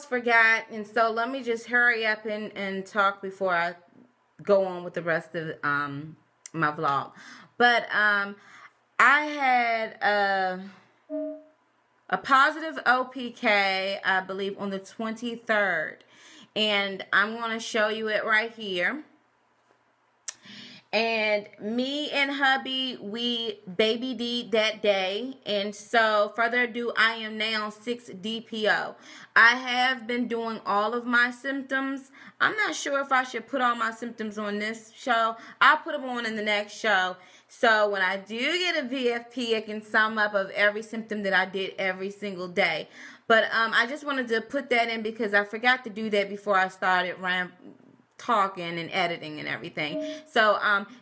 almost forgot, and so let me just hurry up and talk before I go on with the rest of my vlog. But I had a positive OPK, I believe, on the 23rd, and I'm going to show you it right here. And me and hubby, we baby D'd that day. And so, further ado, I am now 6 DPO. I have been doing all of my symptoms. I'm not sure if I should put all my symptoms on this show. I'll put them on in the next show. So, when I do get a VFP, I can sum up of every symptom that I did every single day. But I just wanted to put that in because I forgot to do that before I started talking and editing and everything. So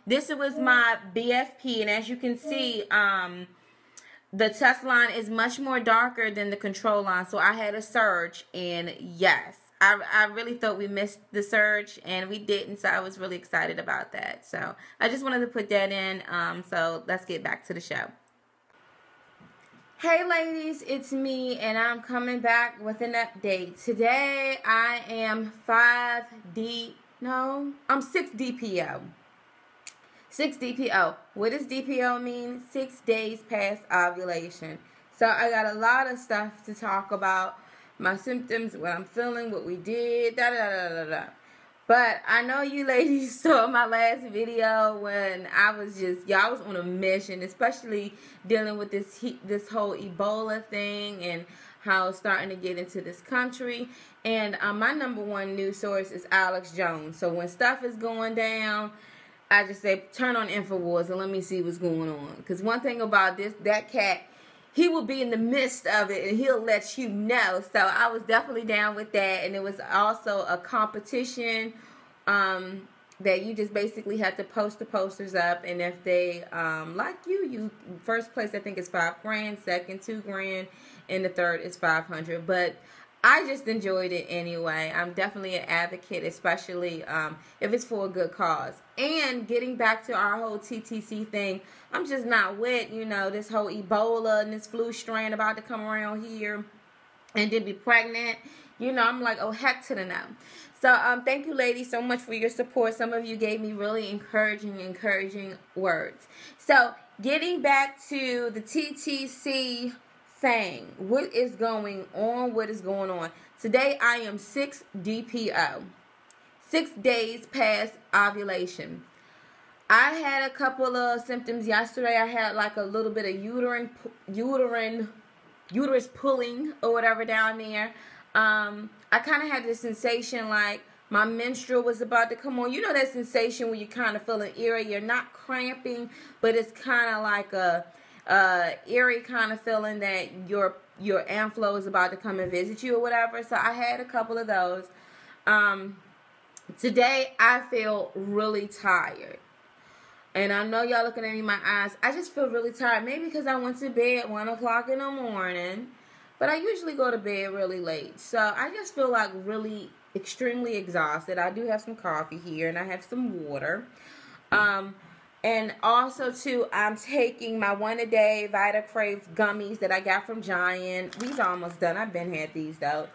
this was my BFP, and as you can see, the test line is much more darker than the control line. So I had a surge, and yes, I really thought we missed the surge, and we didn't. So I was really excited about that. So I just wanted to put that in. So let's get back to the show. Hey ladies, it's me, and I'm coming back with an update. Today I am 6 DPO. 6 DPO. What does DPO mean? 6 days past ovulation. So I got a lot of stuff to talk about. My symptoms, what I'm feeling, what we did, But I know you ladies saw my last video when I was y'all was on a mission, especially dealing with this whole Ebola thing and how it's starting to get into this country. And my #1 news source is Alex Jones. So when stuff is going down, I just say, turn on InfoWars and let me see what's going on. Because one thing about that cat, he will be in the midst of it and he'll let you know. So I was definitely down with that. And it was also a competition that you just basically had to post the posters up. And if they like you first place I think is $5 grand, second $2 grand, and the third is $500. But I just enjoyed it anyway. I'm definitely an advocate, especially if it's for a good cause. And getting back to our whole TTC thing, I'm just not with, this whole Ebola and this flu strain about to come around here and then be pregnant. I'm like, oh, heck to the no. So thank you, ladies, so much for your support. Some of you gave me really encouraging words. So getting back to the TTC thing, what is going on? Today I am 6 DPO, 6 days past ovulation. I had a couple of symptoms yesterday. I had like a little bit of uterus pulling or whatever down there. I kind of had this sensation like my menstrual was about to come on. You know that sensation where you kind of feeling eerie. You're not cramping, but it's kind of like a eerie kind of feeling that your inflow is about to come and visit you or whatever. So I had a couple of those. Today I feel really tired. And I know y'all looking at me in my eyes. I just feel really tired. Maybe because I went to bed at 1 o'clock in the morning. But I usually go to bed really late. So I just feel like really extremely exhausted. I do have some coffee here and I have some water. And also, too, I'm taking my 1-a-day Vita Crave gummies that I got from Giant. These are almost done. I've been had these, though.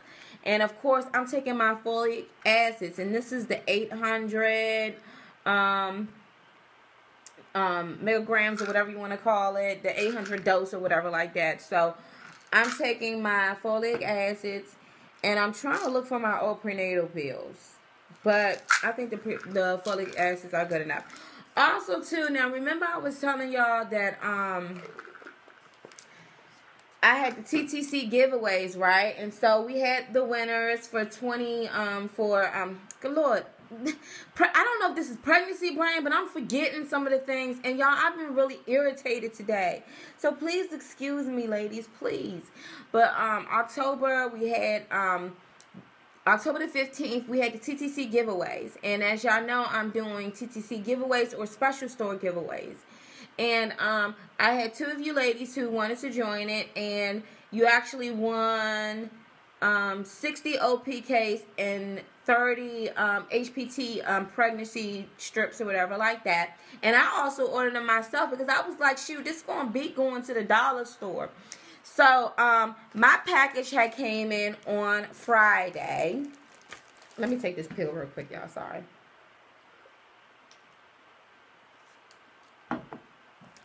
And, of course, I'm taking my folic acids. And this is the 800 milligrams or whatever you want to call it. The 800 dose or whatever like that. So I'm taking my folic acids. And I'm trying to look for my old prenatal pills. But I think the folic acids are good enough. Also, too, now remember I was telling y'all that I had the TTC giveaways, right? And so we had the winners for good Lord. I don't know if this is pregnancy brain, but I'm forgetting some of the things. And y'all, I've been really irritated today. So please excuse me, ladies, please. But October, we had October the 15th, we had the TTC giveaways. And as y'all know, I'm doing TTC giveaways or special store giveaways. And I had 2 of you ladies who wanted to join it. And you actually won 60 OPKs and 30 HPT pregnancy strips or whatever like that. And I also ordered them myself because I was like, shoot, this is going to be going to the dollar store. So, my package had came in on Friday. Let me take this pill real quick, y'all. Sorry.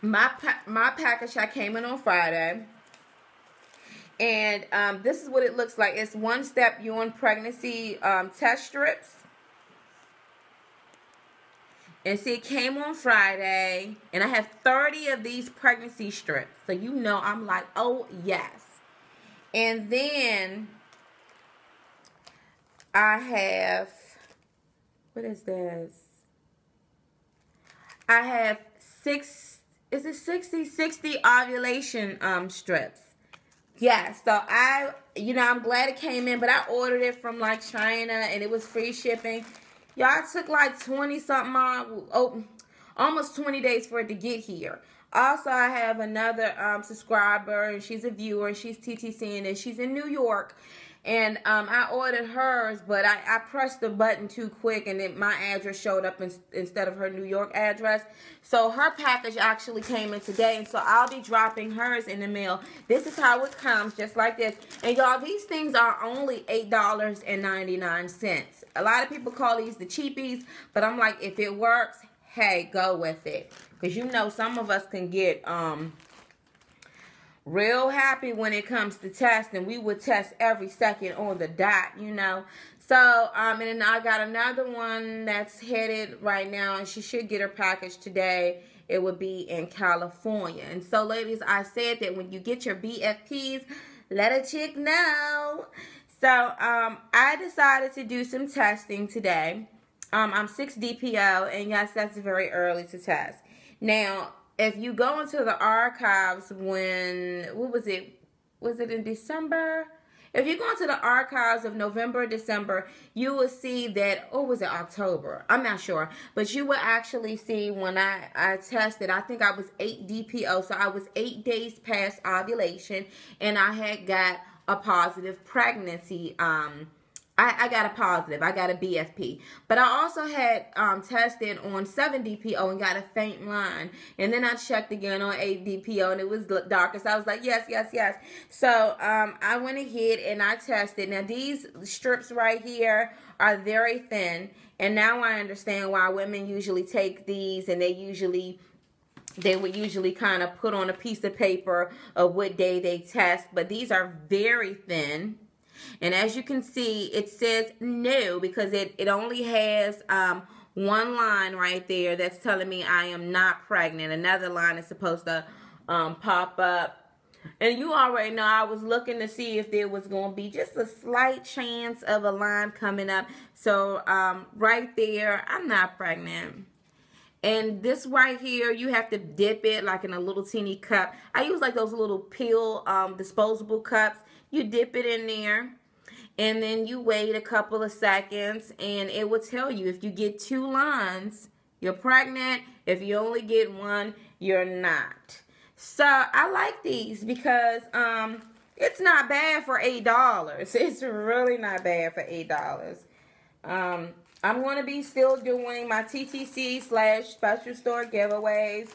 My package had came in on Friday. And this is what it looks like. It's one-step urine pregnancy test strips. And see, it came on Friday. And I have 30 of these pregnancy strips. So you know I'm like, oh, yes. And then I have, what is this? I have 60 ovulation strips. Yeah, so I'm glad it came in, but I ordered it from like China and it was free shipping. Y'all, it took like 20-something, almost 20 days for it to get here. Also, I have another subscriber, and she's a viewer. She's TTCing, and she's in New York. And I ordered hers, but I pressed the button too quick, and then my address showed up instead of her New York address. So her package actually came in today, and so I'll be dropping hers in the mail. This is how it comes, just like this. And y'all, these things are only $8.99. A lot of people call these the cheapies, but I'm like, if it works, hey, go with it. Because you know some of us can get real happy when it comes to testing. We would test every second on the dot, you know. So, and then I got another one that's headed right now, and she should get her package today. It would be in California. And so, ladies, I said that when you get your BFPs, let a chick know. So, I decided to do some testing today. I'm 6 DPO, and yes, that's very early to test. Now, if you go into the archives what was it in December? If you go into the archives of November, December, you will see that, or was it October? I'm not sure. But you will actually see when I tested, I think I was 8 DPO. So I was 8 days past ovulation, and I had got a positive pregnancy. I got a positive. I got a BFP. But I also had tested on 7 DPO and got a faint line. And then I checked again on 8 DPO and it was darker. So I was like, yes, yes, yes. So I went ahead and I tested. Now these strips right here are very thin. And now I understand why women usually take these, and they would usually kind of put on a piece of paper of what day they test. But these are very thin. And as you can see, it says no because it only has one line right there that's telling me I am not pregnant. Another line is supposed to pop up. And you already know I was looking to see if there was going to be just a slight chance of a line coming up. So right there, I'm not pregnant. And this right here, you have to dip it like in a little teeny cup. I use like those little pill disposable cups. You dip it in there, and then you wait a couple of seconds, and it will tell you if you get 2 lines, you're pregnant. If you only get 1, you're not. So I like these because it's not bad for $8. It's really not bad for $8. I'm going to be still doing my TTC/special store giveaways.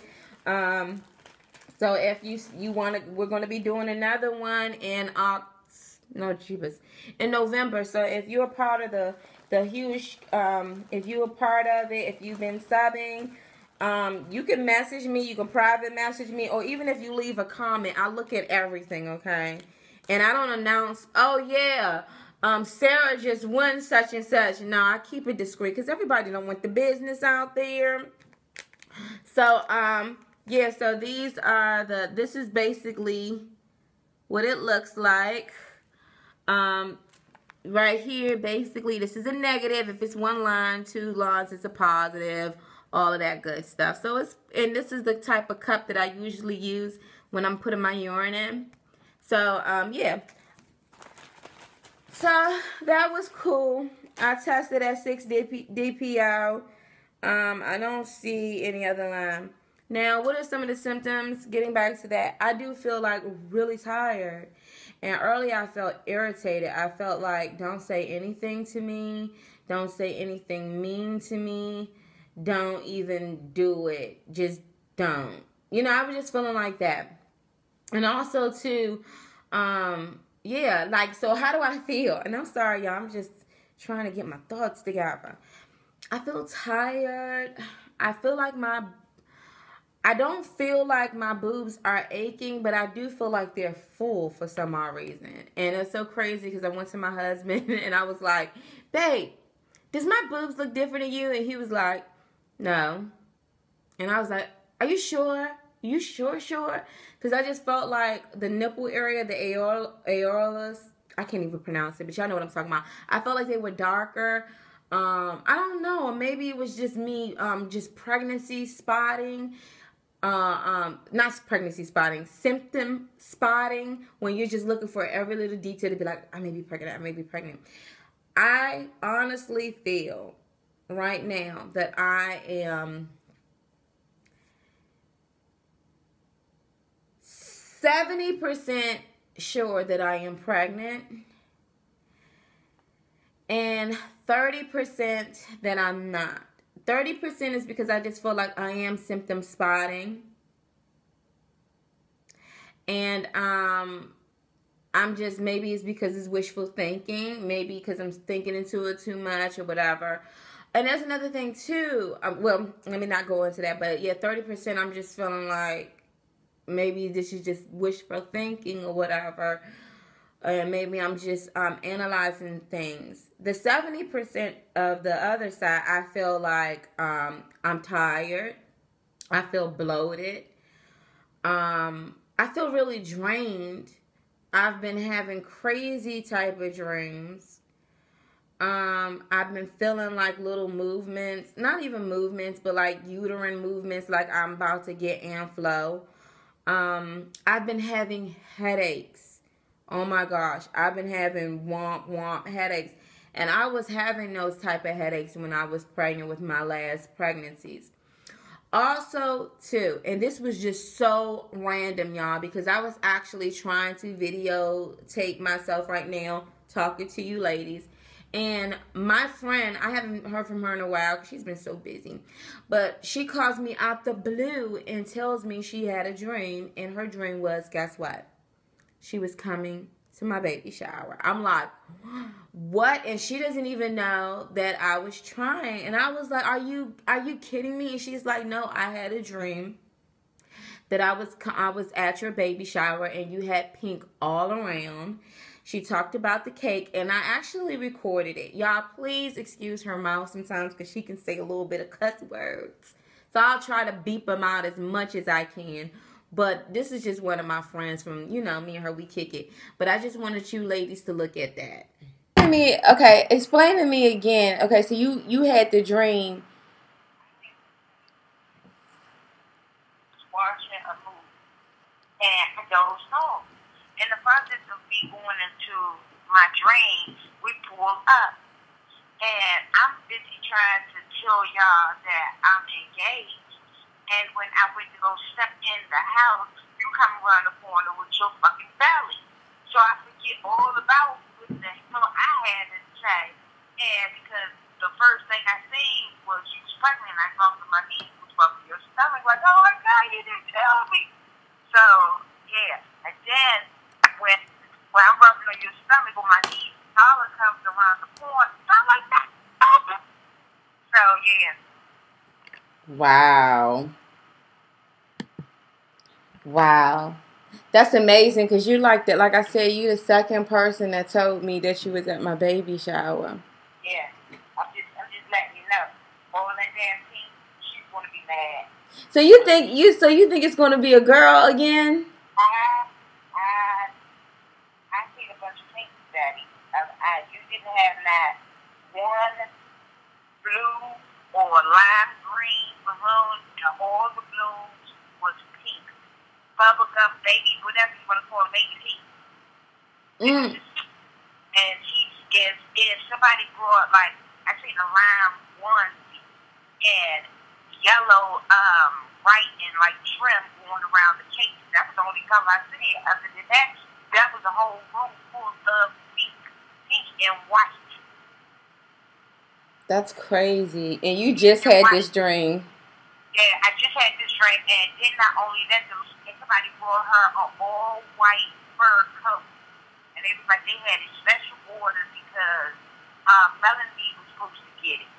So if you want to, we're going to be doing another one in November. So if you're a part of the huge, if you're a part of it, if you've been subbing, you can message me, you can private message me, or even if you leave a comment, I look at everything, okay? And I don't announce, oh yeah, Sarah just won such and such. No, I keep it discreet because everybody don't want the business out there. So, yeah, so these are this is basically what it looks like. Right here, basically, this is a negative. If it's 1 line, 2 lines, it's a positive, all of that good stuff. So and this is the type of cup that I usually use when I'm putting my urine in. So, yeah. So, that was cool. I tested at 6 DPO. I don't see any other line. Now, what are some of the symptoms? Getting back to that, I do feel like really tired. And earlier I felt irritated. I felt like, don't say anything to me. Don't say anything mean to me. Don't even do it. Just don't. You know, I was just feeling like that. And also, too, Yeah, like, so how do I feel? And I'm sorry, y'all, I'm just trying to get my thoughts together. I feel tired. I feel like I don't feel like my boobs are aching, but I do feel like they're full for some odd reason. And it's so crazy because I went to my husband and I was like, babe, does my boobs look different to you? And he was like, no. And I was like, are you sure? You sure? Because I just felt like the nipple area, the areolas, I can't even pronounce it, but y'all know what I'm talking about. I felt like they were darker. I don't know. Maybe it was just me, just pregnancy spotting. Not pregnancy spotting, symptom spotting, when you're just looking for every little detail to be like, I may be pregnant. I honestly feel right now that I am 70% sure that I am pregnant and 30% that I'm not. 30% is because I just feel like I am symptom spotting. And I'm just, maybe it's because it's wishful thinking. Maybe because I'm thinking into it too much or whatever. And there's another thing too. Well, let me not go into that. But yeah, 30% I'm just feeling like maybe this is just wishful thinking or whatever. And maybe I'm just analyzing things. The 70% of the other side, I feel like I'm tired. I feel bloated. I feel really drained. I've been having crazy type of dreams. I've been feeling like little movements, not even movements, but like uterine movements, like I'm about to get flow. I've been having headaches. Oh my gosh, I've been having womp headaches. And I was having those type of headaches when I was pregnant with my last pregnancies. Also, too, and this was just so random, y'all, because I was actually trying to videotape myself right now talking to you ladies. And my friend, I haven't heard from her in a while because she's been so busy. But she calls me out the blue and tells me she had a dream. And her dream was, guess what? She was coming to my baby shower. I'm like, what? And she doesn't even know that I was trying. And I was like, are you kidding me? And she's like, no, I had a dream that I was at your baby shower and you had pink all around. She talked about the cake, and I actually recorded it. Y'all, please excuse her mouth sometimes because she can say a little bit of cuss words. So I'll try to beep them out as much as I can. But this is just one of my friends from, me and her, we kick it. But I just wanted you ladies to look at that. Explain to me again. Okay, so you had the dream. Watching a movie, and I dozed off. In the process of me going into my dream, we pulled up. And I'm busy trying to tell y'all that I'm engaged. And when I went to go step in the house, you come around the corner with your fucking belly. So I forget all about what the hell I had to say. And because the first thing I seen was you was pregnant, I thought to my knees was rubbing your stomach, like, oh my God, you didn't tell me. So, yeah. And then when I'm rubbing on your stomach with my knees, collar comes around the corner, I'm like that. So, yeah. Wow. That's amazing because you like that. Like I said, you the second person that told me that you was at my baby shower. Yeah. I'm just letting you know. All that damn team, she's gonna be mad. So you think it's gonna be a girl again? I seen a bunch of things, Daddy. You didn't have that one blue or lime green balloon, and all the balloons was pink. Bubblegum baby, whatever you want to call it, baby pink. And if somebody brought, like, I seen a lime one and yellow, white and like trim going around the cake. That was the only color I seen. Other than that was a whole room full of pink and white. That's crazy. And you just had this dream. Yeah, I just had this dream, and then not only that, somebody brought her an all white fur coat. And it was like they had a special order because Melanie was supposed to get it.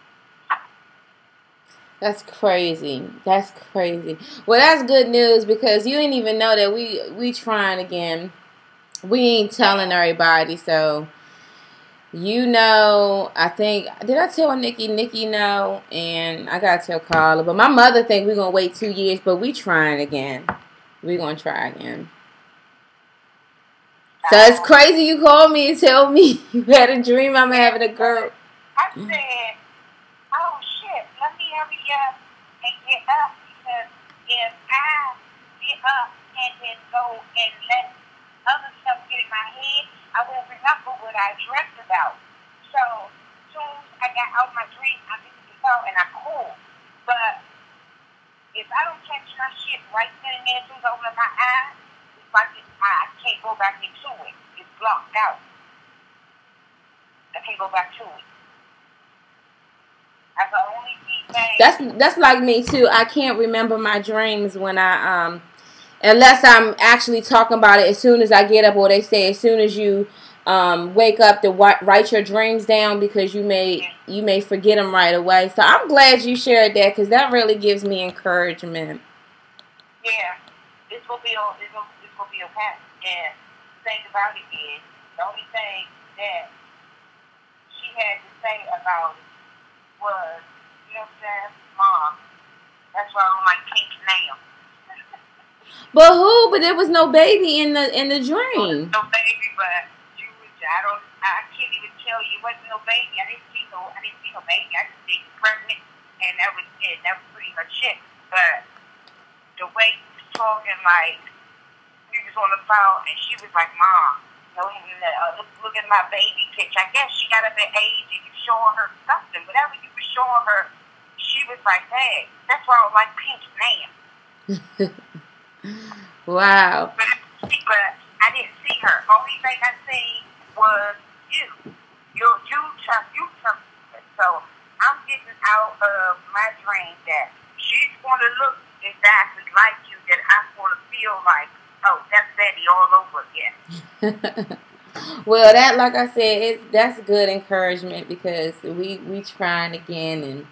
That's crazy. That's crazy. Well, that's good news because you didn't even know that we trying again. We ain't telling everybody, so you know. I think did I tell Nikki? Nikki no, and I gotta tell Carla. But my mother think we're gonna wait 2 years, but we trying again. We gonna try again. So it's crazy you called me and tell me you had a dream I'm having a girl. I said, oh shit, let me hurry up and get up because if I get up and then go and let other stuff get in my head, I won't remember what I dreamt about. So as soon as I got out of my dream, I just fell and I cooled. But if I don't catch my shit right then and there through over my eyes, it's like I can't go back into it. It's blocked out. I can't go back to it. That's the only thing. That's like me too. I can't remember my dreams when I unless I'm actually talking about it as soon as I get up, or they say as soon as you wake up to write your dreams down because you may forget them right away. So I'm glad you shared that because that really gives me encouragement. Yeah, it's gonna be okay. And the thing about it is, the only thing that she had to say about it was, you know what I'm saying, Mom. That's why I don't like pink nails. But who? But there was no baby in the dream. No baby, but you was. I can't even tell you. It wasn't no baby. I didn't see no baby. I just see pregnant, and that was it. That was pretty much it. But the way he was talking, like we was on the phone, and she was like, "Mom, look at my baby picture." I guess she got up at age. You was showing her something, whatever you was showing her. She was like, "Hey, that's why I don't like pink nails." Wow. But I didn't see her. Only thing I seen was you. You took it. So I'm getting out of my dream that she's going to look exactly like you, that I'm going to feel like, oh, that's Betty all over again. Well, that, like I said, that's good encouragement because we trying again, and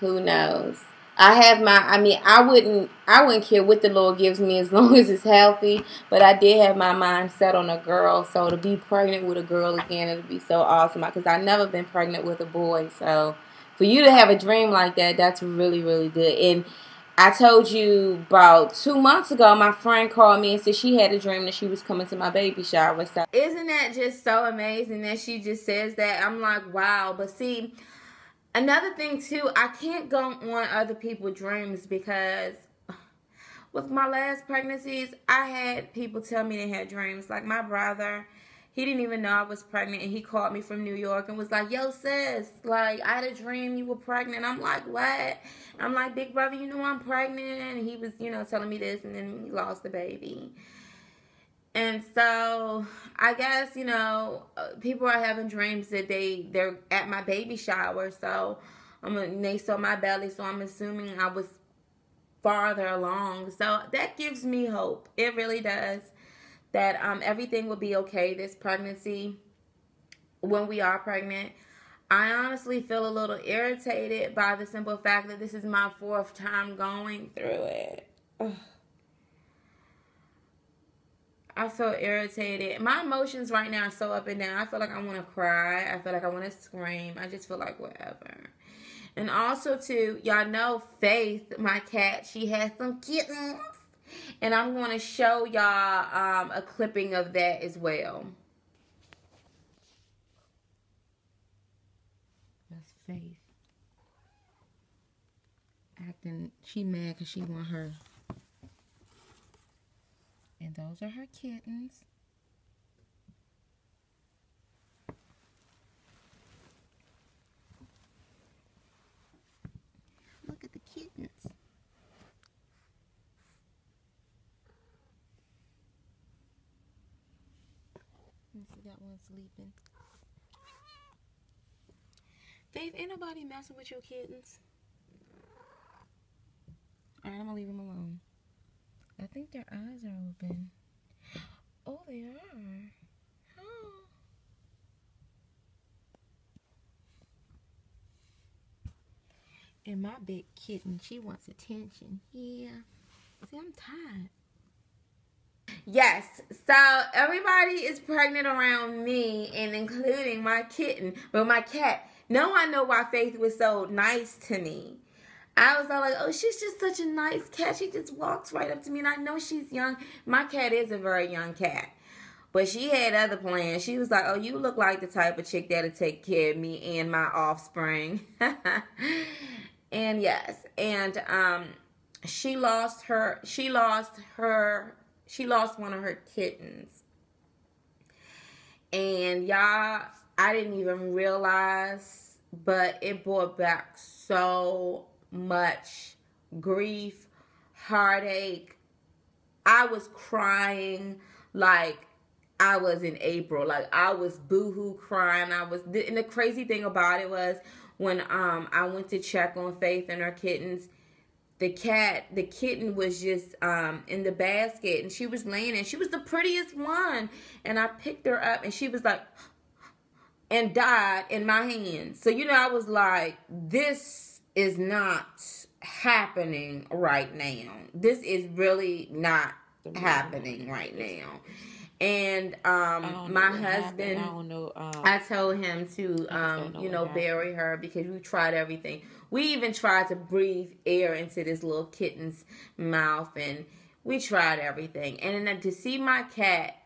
who knows. I wouldn't care what the Lord gives me as long as it's healthy, but I did have my mind set on a girl, so to be pregnant with a girl again, it'll be so awesome, because I've never been pregnant with a boy, so for you to have a dream like that, that's really, really good. And I told you about 2 months ago, my friend called me and said she had a dream that she was coming to my baby shower. So isn't that just so amazing that she just says that? I'm like, wow. But see, another thing too, I can't go on other people's dreams because with my last pregnancies, I had people tell me they had dreams. Like my brother, he didn't even know I was pregnant, and he called me from New York and was like, yo, sis, like, I had a dream you were pregnant. I'm like, what? I'm like, big brother, you know I'm pregnant. And he was, telling me this, and then he lost the baby. And so I guess, people are having dreams that they're at my baby shower. So they saw my belly, so I'm assuming I was farther along. So that gives me hope. It really does. That everything will be okay this pregnancy when we are pregnant. I honestly feel a little irritated by the simple fact that this is my 4th time going through it. Ugh. I feel irritated. My emotions right now are so up and down. I feel like I want to cry. I feel like I want to scream. I just feel like whatever. And also, too, y'all know Faith, my cat, she has some kittens. And I'm going to show y'all a clipping of that as well. That's Faith. Acting, she mad because she want her. And those are her kittens. Look at the kittens. See that one sleeping. Faith, ain't nobody messing with your kittens. Alright, I'm gonna leave them alone. I think their eyes are open. Oh, they are. Oh. And my big kitten, she wants attention. Yeah. See, I'm tired. Yes, so everybody is pregnant around me, and including my kitten, but my cat. Now I know why Faith was so nice to me. I was all like, oh, she's just such a nice cat. She just walks right up to me, and I know she's young. My cat is a very young cat. But she had other plans. She was like, oh, you look like the type of chick that'll take care of me and my offspring. And yes, and she lost one of her kittens. And y'all, I didn't even realize, but it brought back so much grief, heartache. I was crying like I was in April. Like, I was boohoo crying. And the crazy thing about it was when I went to check on Faith and her kittens, the kitten was just in the basket, and she was laying, and she was the prettiest one. And I picked her up, and she was like, and died in my hands. So, I was like, this is not happening right now. This is really not happening right now. And my husband, I told him to, bury her, because we tried everything. We even tried to breathe air into this little kitten's mouth, and we tried everything. And then to see my cat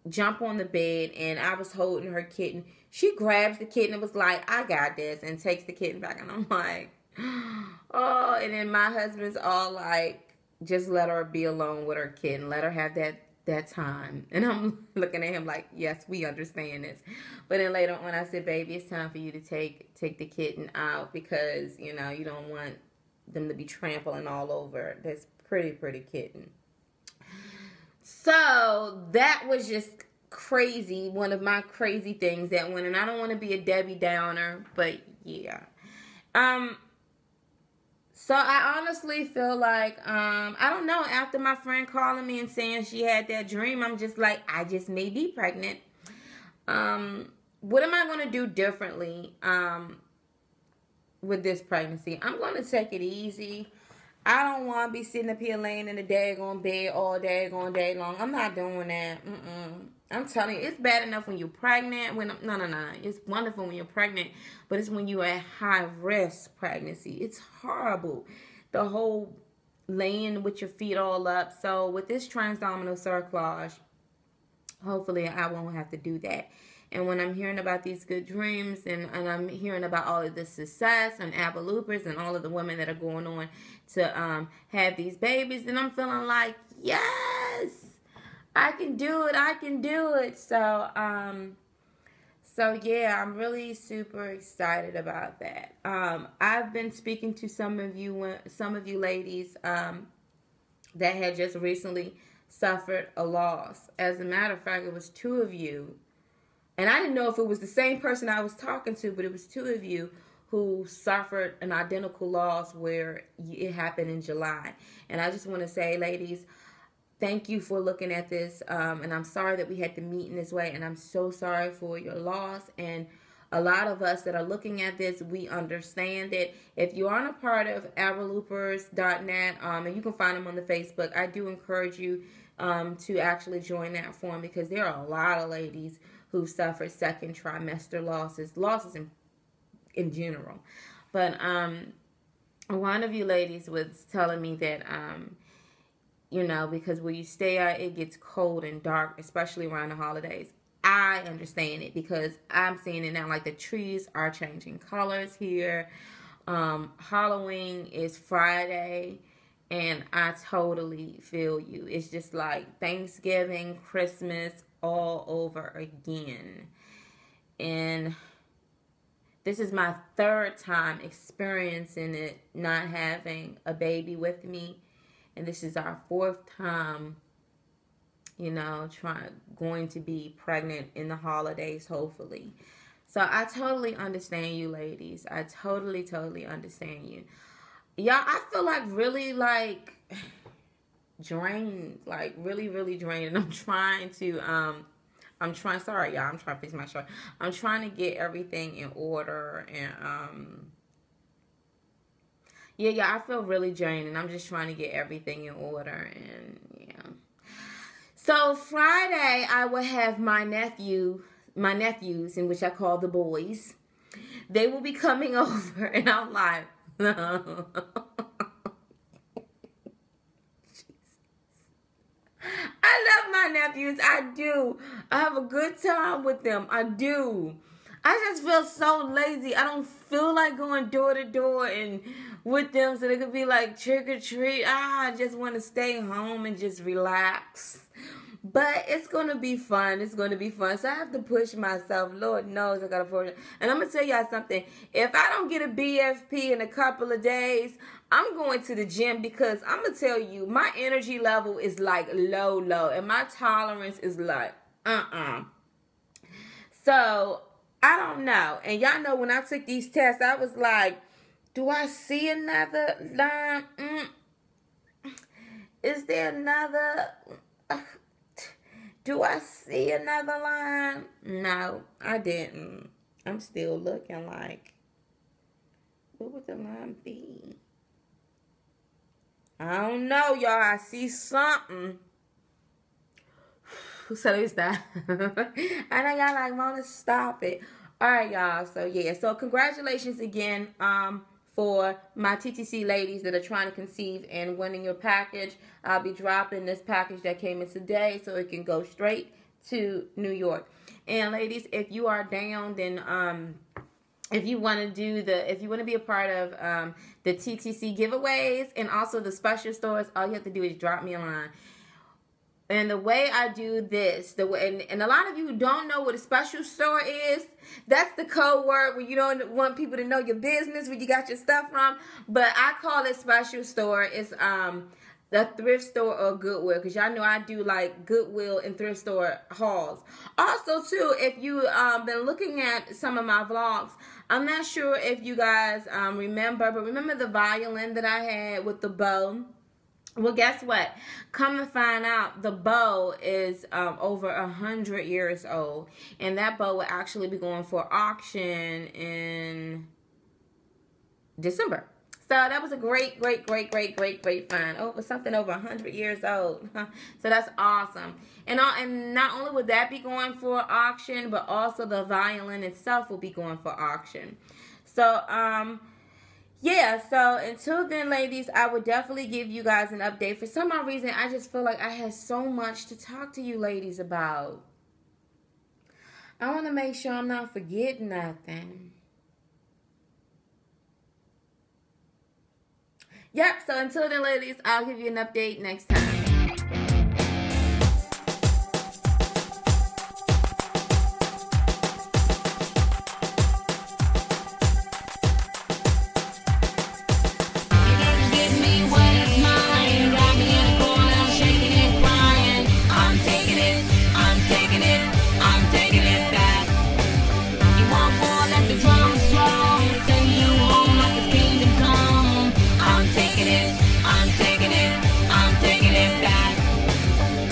jump on the bed, and I was holding her kitten, she grabs the kitten and was like, I got this, and takes the kitten back. And I'm like, oh. And then my husband's all like, just let her be alone with her kitten. Let her have that time. And I'm looking at him like, yes, we understand this. But then later on, I said, baby, it's time for you to take the kitten out, because you don't want them to be trampling all over this pretty kitten. So that was just crazy. One of my crazy things that went, and I don't want to be a Debbie Downer, but yeah. So I honestly feel like, I don't know, after my friend calling me and saying she had that dream, I'm just like, I just may be pregnant. What am I going to do differently with this pregnancy? I'm going to take it easy. I don't want to be sitting up here laying in the daggone bed all daggone day long. I'm not doing that. I'm telling you, it's bad enough when you're pregnant. No. It's wonderful when you're pregnant, but it's when you're at high risk pregnancy. It's horrible. The whole laying with your feet all up. So with this transabdominal cerclage, hopefully I won't have to do that. And when I'm hearing about these good dreams, and I'm hearing about all of the success and Loopers and all of the women that are going on to have these babies, then I'm feeling like, yes, I can do it. So yeah, I'm really super excited about that. I've been speaking to some of you ladies that had just recently suffered a loss. As a matter of fact, it was 2 of you. And I didn't know if it was the same person I was talking to, but it was 2 of you who suffered an identical loss where it happened in July. And I just want to say, ladies, thank you for looking at this. And I'm sorry that we had to meet in this way. And I'm so sorry for your loss. And a lot of us that are looking at this, we understand it. If you aren't a part of avaloopers.net, and you can find them on the Facebook, I do encourage you to actually join that forum, because there are a lot of ladies who suffered second trimester losses in general. But one of you ladies was telling me that, because where you stay at, it gets cold and dark, especially around the holidays. I understand it, because I'm seeing it now, like the trees are changing colors here. Halloween is Friday, and I totally feel you. It's just like Thanksgiving, Christmas, all over again. And this is my 3rd time experiencing it, not having a baby with me. And this is our 4th time, going to be pregnant in the holidays, hopefully. So I totally understand you, ladies. I totally understand you. Y'all, I feel like really like drained, like really, really drained. And sorry, y'all, I'm trying to fix my shirt. I'm trying to get everything in order. And, yeah, I feel really drained. And I'm just trying to get everything in order. And, yeah. So, Friday, I will have my nephews, in which I call the boys. They will be coming over. And I'm like, no. I love my nephews. I do. I have a good time with them. I do. I just feel so lazy. I don't feel like going door to door and with them so they could be like trick or treat. I just want to stay home and just relax. But it's going to be fun. It's going to be fun. So I have to push myself. Lord knows I got to push. And I'm going to tell y'all something. If I don't get a BFP in a couple of days, I'm going to the gym because I'm going to tell you, my energy level is like low. And my tolerance is like, So, I don't know. And y'all know when I took these tests, I was like, do I see another line? Is there another... Do I see another line? No, I didn't. I'm still looking like, what would the line be? I don't know, y'all. I see something. So is that? I know y'all like want to stop it. All right, y'all. So yeah. So congratulations again. For my TTC ladies that are trying to conceive and winning your package. I'll be dropping this package that came in today so it can go straight to New York. And ladies, if you are down, then if you want to be a part of the TTC giveaways and also the special stores, all you have to do is drop me a line. And the way I do this, and a lot of you don't know what a special store is. That's the code word where you don't want people to know your business, where you got your stuff from. But I call it special store. It's the thrift store or Goodwill, because y'all know I do like Goodwill and thrift store hauls. Also, too, if you been looking at some of my vlogs, I'm not sure if you guys remember, but remember the violin that I had with the bow? Well, guess what? Come to find out, the bow is over 100 years old. And that bow will actually be going for auction in December. So that was a great find. Oh, it was something over 100 years old. So that's awesome. And not only would that be going for auction, but also the violin itself will be going for auction. So, yeah, so until then, ladies, I would definitely give you guys an update. For some odd reason, I just feel like I had so much to talk to you ladies about. I want to make sure I'm not forgetting nothing. Yep, so until then, ladies, I'll give you an update next time.